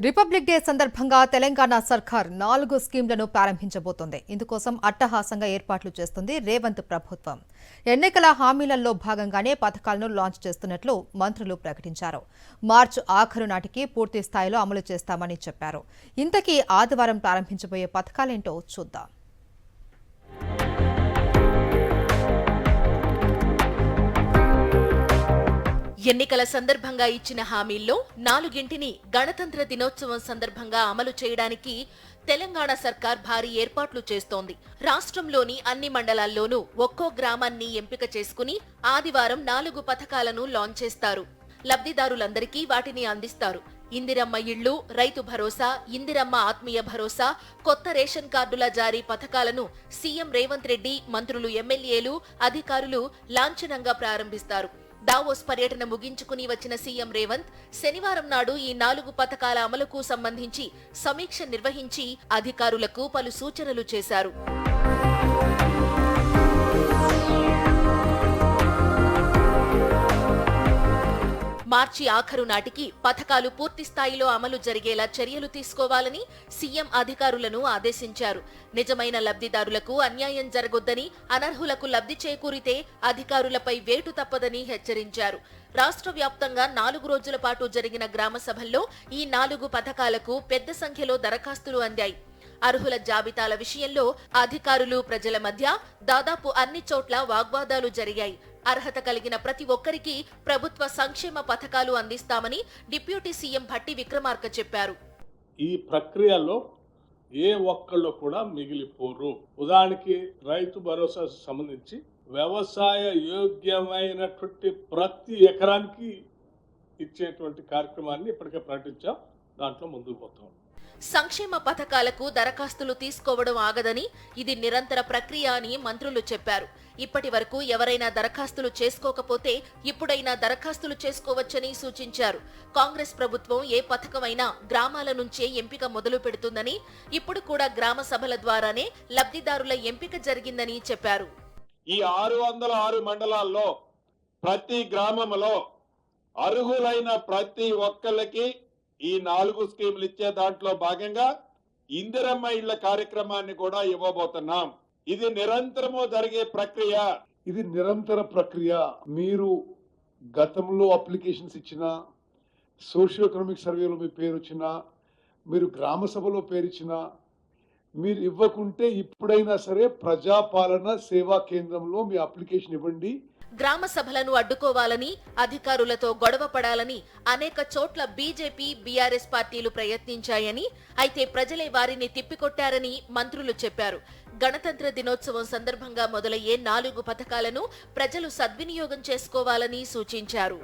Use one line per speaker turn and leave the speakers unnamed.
Republic day సందర్భంగా తెలంగాణ సర్కార్ 4 స్కీమ్లను ప్రారంభించబోతోంది. ఇందుకోసం అట్టహాసంగా ఏర్పాట్లు చేస్తుంది రేవంత్ ప్రభుత్వం. ఎన్నికల హామీలలో భాగంగానే పథకాలను లాంచ్ చేస్తున్నట్లు మంత్రులు ప్రకటించారు. మార్చి ఆఖరు నాటికి పూర్తి స్థాయిలో అమలు చేస్తామని చెప్పారు. ఇంతకీ ఆదివారం ప్రారంభించబోయే పథకాలేంటో చూద్దాం.
ఎన్నికల సందర్భంగా ఇచ్చిన హామీల్లో 4ంటిని గణతంత్ర దినోత్సవం సందర్భంగా అమలు చేయడానికి తెలంగాణ సర్కార్ భారీ ఏర్పాట్లు చేస్తోంది. రాష్ట్రంలోని అన్ని మండలాల్లోనూ ఒక్కో గ్రామాన్ని ఎంపిక చేసుకుని ఆదివారం 4 పథకాలను లాంచ్ చేస్తారు. లబ్ధిదారులందరికీ వాటిని అందిస్తారు. ఇందిరమ్మ ఇళ్లు, రైతు భరోసా, ఇందిరమ్మ ఆత్మీయ భరోసా, కొత్త రేషన్ కార్డుల జారీ పథకాలను సీఎం రేవంత్ రెడ్డి, మంత్రులు, ఎమ్మెల్యేలు, అధికారులు లాంఛనంగా ప్రారంభిస్తారు. దావోస్ పర్యటన ముగించుకుని వచ్చిన సీఎం రేవంత్ శనివారం నాడు ఈ 4 పథకాల అమలుకు సంబంధించి సమీక్ష నిర్వహించి అధికారులకు పలు సూచనలు చేశారు. మార్చి ఆఖరు నాటికి పథకాలు పూర్తి స్థాయిలో అమలు జరిగేలా చర్యలు తీసుకోవాలని సీఎం అధికారులను ఆదేశించారు. నిజమైన లబ్ధిదారులకు అన్యాయం జరగొద్దని, అనర్హులకు లబ్ధి చేకూరితే అధికారులపై వేటు తప్పదని హెచ్చరించారు. రాష్ట్ర వ్యాప్తంగా 4 రోజుల పాటు జరిగిన గ్రామ సభల్లో ఈ 4 పథకాలకు పెద్ద సంఖ్యలో దరఖాస్తులు అందాయి. అర్హుల జాబితాల విషయంలో అధికారులు, ప్రజల మధ్య దాదాపు అన్ని చోట్ల వాగ్వాదాలు జరిగాయి. అర్హత కలిగిన ప్రతి ఒక్కరికి ప్రభుత్వ సంక్షేమ పథకాలు అందిస్తామని డిప్యూటీ సీఎం భట్టి విక్రమార్క చెప్పారు.
ఈ ప్రక్రియలో ఏ ఒక్కళ్ళు కూడా మిగిలిపోరు. ఉదాహరణకి రైతు భరోసా సంబంధించి వ్యవసాయ యోగ్యమైనటువంటి ప్రతి ఎకరానికి ఇచ్చేటువంటి కార్యక్రమాన్ని ఇప్పటికే ప్రకటించాం. దాంట్లో ముందుకు పోతాం.
సంక్షేమ పథకాలకు దరఖాస్తులు తీసుకోవడం ఆగదని, ఇది నిరంతర ప్రక్రియ అని మంత్రులు చెప్పారు. ఇప్పటి వరకు ఎవరైనా దరఖాస్తులు చేసుకోకపోతే ఇప్పుడైనా దరఖాస్తులు చేసుకోవచ్చని సూచించారు. కాంగ్రెస్ ప్రభుత్వం ఏ పథకమైనా గ్రామాల నుంచే ఎంపిక మొదలు పెడుతుందని, ఇప్పుడు కూడా గ్రామ సభల ద్వారానే లబ్ధిదారుల ఎంపిక జరిగిందని చెప్పారు.
ఈ 606 మండలాల్లో ప్రతి గ్రామంలో అర్హులైన ప్రతి ఒక్కళ్ళకి ఈ 4 స్కీములు ఇచ్చే దాంట్లో భాగంగా ఇందిరమ్మ ఇళ్ల కార్యక్రమాన్ని కూడా ఇవ్వబోతున్నాం. ఇది నిరంతరము జరిగే ప్రక్రియ.
ఇది నిరంతర ప్రక్రియ. మీరు గతంలో అప్లికేషన్స్ ఇచ్చినా, సోషియో ఎకనామిక్ సర్వేలో మీ పేరు వచ్చినా, మీరు గ్రామ సభలో పేరు ఇచ్చినా, మీరు ఇవ్వకుంటే ఇప్పుడైనా సరే ప్రజాపాలన సేవా కేంద్రంలో మీ అప్లికేషన్ ఇవ్వండి.
గ్రామ సభలను అడ్డుకోవాలని, అధికారులతో గొడవ పడాలని అనేక చోట్ల బీజేపీ, బీఆర్ఎస్ పార్టీలు ప్రయత్నించాయని, అయితే ప్రజలే వారిని తిప్పికొట్టారని మంత్రులు చెప్పారు. గణతంత్ర దినోత్సవం సందర్భంగా మొదలయ్యే 4 పథకాలను ప్రజలు సద్వినియోగం చేసుకోవాలని సూచించారు.